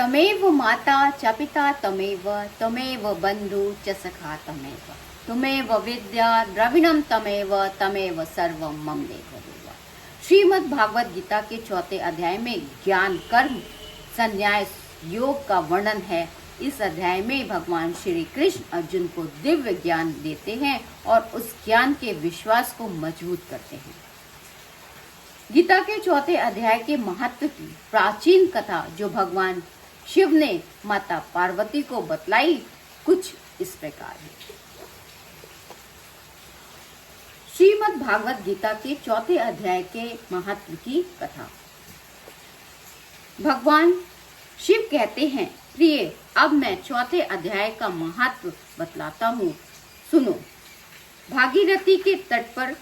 तमेव माता च पिता तमेव तमेव बंधु च सखा तमेव तुमेव विद्या द्रविणम तमेव तमेव सर्वम मम देव देवा। श्रीमद् भागवत गीता के चौथे अध्याय में ज्ञान कर्म संन्यास योग का वर्णन है। इस अध्याय में भगवान श्री कृष्ण अर्जुन को दिव्य ज्ञान देते हैं और उस ज्ञान के विश्वास को मजबूत करते हैं। गीता के चौथे अध्याय के महत्व की प्राचीन कथा जो भगवान शिव ने माता पार्वती को बतलाई कुछ इस प्रकार है। श्रीमद् भागवत गीता के चौथे अध्याय के महत्व की कथा। भगवान शिव कहते हैं, प्रिय, अब मैं चौथे अध्याय का महत्व बतलाता हूँ, सुनो। भागीरथी के तट पर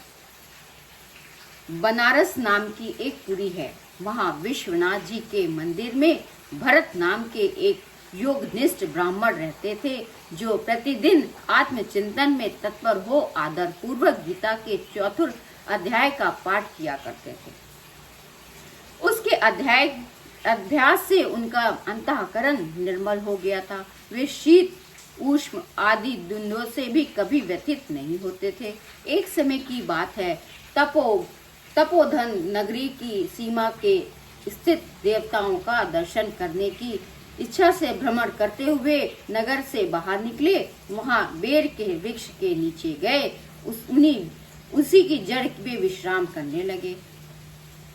बनारस नाम की एक पुरी है। वहाँ विश्वनाथ जी के मंदिर में भरत नाम के एक योगनिष्ठ ब्राह्मण रहते थे, जो प्रतिदिन आत्मचिंतन में तत्पर हो आदर पूर्वक गीता के चतुर्थ अध्याय का पाठ किया करते थे। उसके अभ्यास से उनका अंतःकरण निर्मल हो गया था। वे शीत उष्ण आदि द्वंद्वों से भी कभी व्यथित नहीं होते थे। एक समय की बात है, तपोधन नगरी की सीमा के स्थित देवताओं का दर्शन करने की इच्छा से भ्रमण करते हुए नगर से बाहर निकले। वहां बेर के वृक्ष के नीचे गए, उसी की जड़ में विश्राम करने लगे।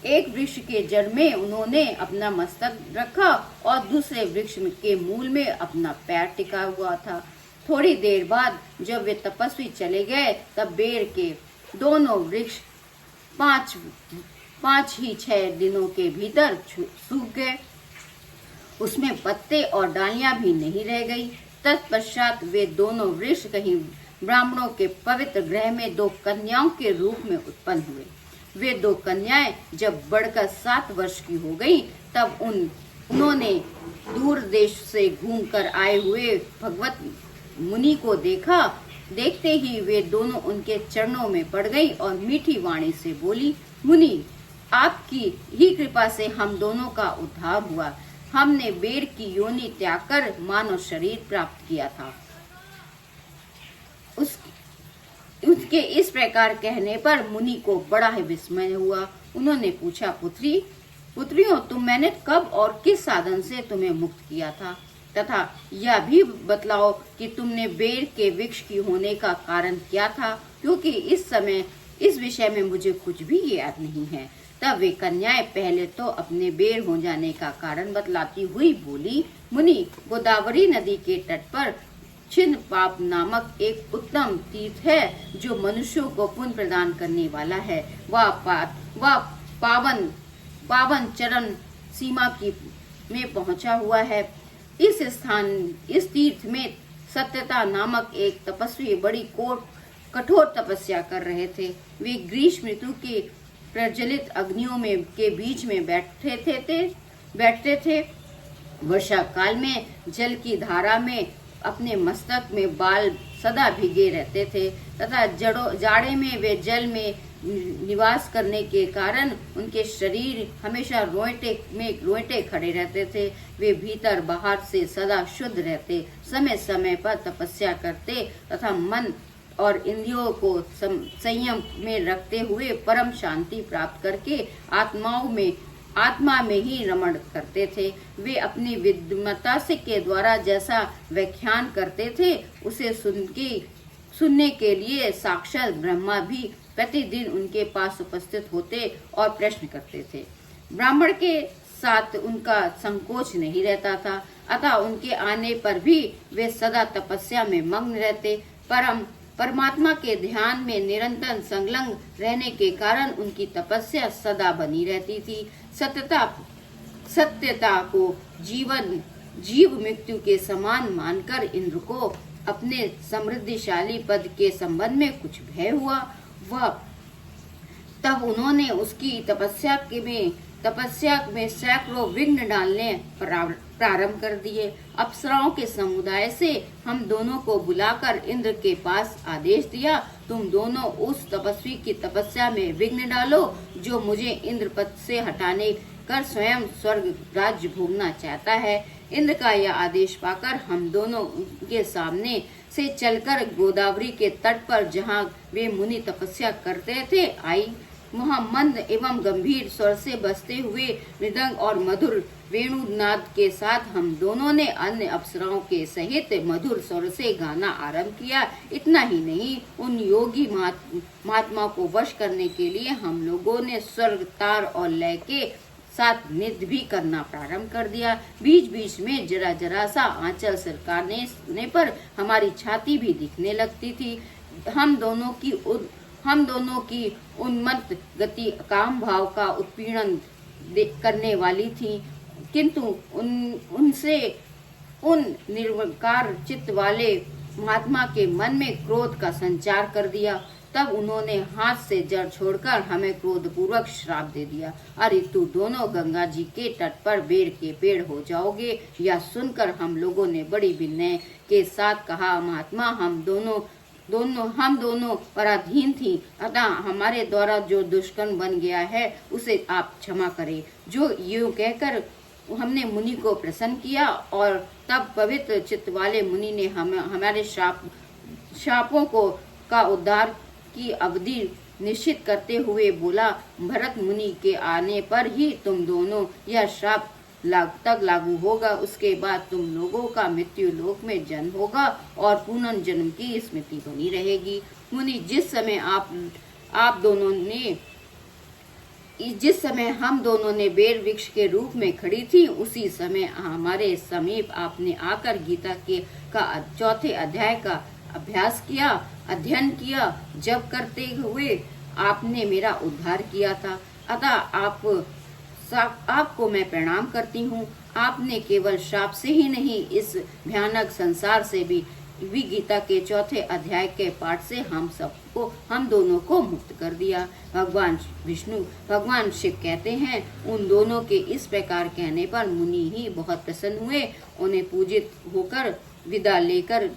एक वृक्ष के जड़ में उन्होंने अपना मस्तक रखा और दूसरे वृक्ष के मूल में अपना पैर टिका हुआ था। थोड़ी देर बाद जब वे तपस्वी चले गए, तब बेर के दोनों वृक्ष 5-6 दिनों के भीतर सूख गए। उसमें पत्ते और डालियां भी नहीं रह गई। तत्पश्चात वे दोनों वृक्ष कहीं ब्राह्मणों के पवित्र गृह में 2 कन्याओं के रूप में उत्पन्न हुए। वे 2 कन्याएं जब बढ़कर 7 वर्ष की हो गई, तब उन्होंने दूर देश से घूमकर आए हुए भगवत मुनि को देखा। देखते ही वे दोनों उनके चरणों में पड़ गई और मीठी वाणी से बोली, मुनि, आपकी ही कृपा से हम दोनों का उद्धार हुआ। हमने बेर की योनि त्याग कर मानव शरीर प्राप्त किया था। उसके इस प्रकार कहने पर मुनि को बड़ा ही विस्मय हुआ। उन्होंने पूछा, पुत्रियों, मैंने कब और किस साधन से तुम्हें मुक्त किया था, तथा यह भी बतलाओ कि तुमने बेर के वृक्ष की होने का कारण क्या था, क्योंकि इस समय इस विषय में मुझे कुछ भी याद नहीं है। तब वे कन्याएं पहले तो अपने बेर हो जाने का कारण बतलाती हुई बोली, मुनि, गोदावरी नदी के तट पर छिन्न पाप नामक एक उत्तम तीर्थ है, जो मनुष्यों को पुण्य प्रदान करने वाला है। वह पावन चरण सीमा में पहुंचा हुआ है। इस तीर्थ में सत्यता नामक एक तपस्वी बड़ी कठोर तपस्या कर रहे थे। वे ग्रीष्म ऋतु के प्रज्वलित अग्नियों के बीच में बैठते थे। वर्षा काल में जल की धारा में अपने मस्तक में बाल सदा भीगे रहते थे, तथा जाड़े में वे जल में निवास करने के कारण उनके शरीर हमेशा रोएटे खड़े रहते थे। वे भीतर बाहर से सदा शुद्ध रहते, समय समय पर तपस्या करते तथा मन और इंद्रियों को संयम में रखते हुए परम शांति प्राप्त करके आत्मा में ही रमण करते थे। वे अपनी विद्वता के द्वारा जैसा व्याख्यान करते थे, उसे सुनने के लिए साक्षात ब्रह्मा भी प्रतिदिन उनके पास उपस्थित होते और प्रश्न करते थे। ब्राह्मण के साथ उनका संकोच नहीं रहता था, अतः उनके आने पर भी वे सदा तपस्या में मग्न रहते। परमात्मा के ध्यान में निरंतर संलग्न रहने के कारण उनकी तपस्या सदा बनी रहती थी। सत्यता को जीव मृत्यु के समान मानकर इंद्र को अपने समृद्धिशाली पद के संबंध में कुछ भय हुआ। तब उन्होंने उसकी तपस्या में सैकड़ों विघ्न डालने प्रारंभ कर दिए। अप्सराओं के समुदाय से हम दोनों को बुलाकर इंद्र के पास आदेश दिया, तुम दोनों उस तपस्वी की तपस्या में विघ्न डालो जो मुझे इंद्र पद से हटाने कर स्वयं स्वर्ग राज्य भोगना चाहता है। इंद्र का यह आदेश पाकर हम दोनों के सामने से चलकर गोदावरी के तट पर जहाँ वे मुनि तपस्या करते थे आई। वहाँ मंद एवं गंभीर स्वर से बजते हुए मृदंग और मधुर वेणुनाद के साथ हम दोनों ने अन्य अप्सराओं के सहित मधुर स्वर से गाना आरंभ किया। इतना ही नहीं, उन योगी महात्मा को वश करने के लिए हम लोगों ने स्वर्ग, तार और लय के साथ नृत्य भी करना प्रारंभ कर दिया। बीच बीच में जरा जरा सा आंचल सरकाने पर हमारी छाती भी दिखने लगती थी। हम दोनों की उन्मत्त गति काम भाव का उत्पीड़न करने वाली थी, किंतु उन निर्विकार चित्त वाले महात्मा के मन में क्रोध का संचार कर दिया। तब उन्होंने हाथ से जड़ छोड़कर हमें क्रोधपूर्वक श्राप दे दिया, अरे तू दोनों गंगा जी के तट पर बेर के पेड़ हो जाओगे। यह सुनकर हम लोगों ने बड़ी विनय के साथ कहा, महात्मा हम दोनों पराधीन थी, अतः हमारे द्वारा जो दुष्कर्म बन गया है उसे आप क्षमा करें। जो यूं कहकर हमने मुनि को प्रसन्न किया और तब पवित्र चित्त वाले मुनि ने हमारे शापों का उद्धार की अवधि निश्चित करते हुए बोला, भरत मुनि के आने पर ही तुम दोनों यह श्राप तक लागू होगा। उसके बाद तुम लोगों का मृत्यु लोक में जन्म होगा और पुनर्जन्म की स्मृति बनी रहेगी। मुनि जिस समय हम दोनों ने बेर वृक्ष के रूप में खड़ी थी, उसी समय हमारे समीप आपने आकर गीता का चौथे अध्याय का अध्ययन किया। जब करते हुए आपने मेरा उद्धार किया था, अतः आपको मैं प्रणाम करती हूँ। आपने केवल श्राप से ही नहीं, इस भयानक संसार से भी गीता के चौथे अध्याय के पाठ से हम दोनों को मुक्त कर दिया। भगवान शिव कहते हैं, उन दोनों के इस प्रकार कहने पर मुनि ही बहुत प्रसन्न हुए। उन्हें पूजित होकर विदा लेकर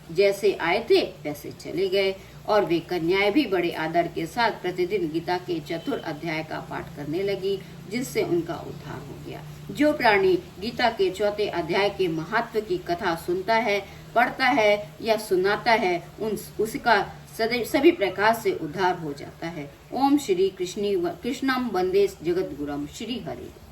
जैसे आए थे वैसे चले गए और वे कन्याएं भी बड़े आदर के साथ प्रतिदिन गीता के चतुर्थ अध्याय का पाठ करने लगी, जिससे उनका उद्धार हो गया। जो प्राणी गीता के चौथे अध्याय के महत्व की कथा सुनता है, पढ़ता है या सुनाता है, उसका सभी प्रकार से उद्धार हो जाता है। ओम श्री कृष्णम वंदे जगद्गुरुम श्री हरि।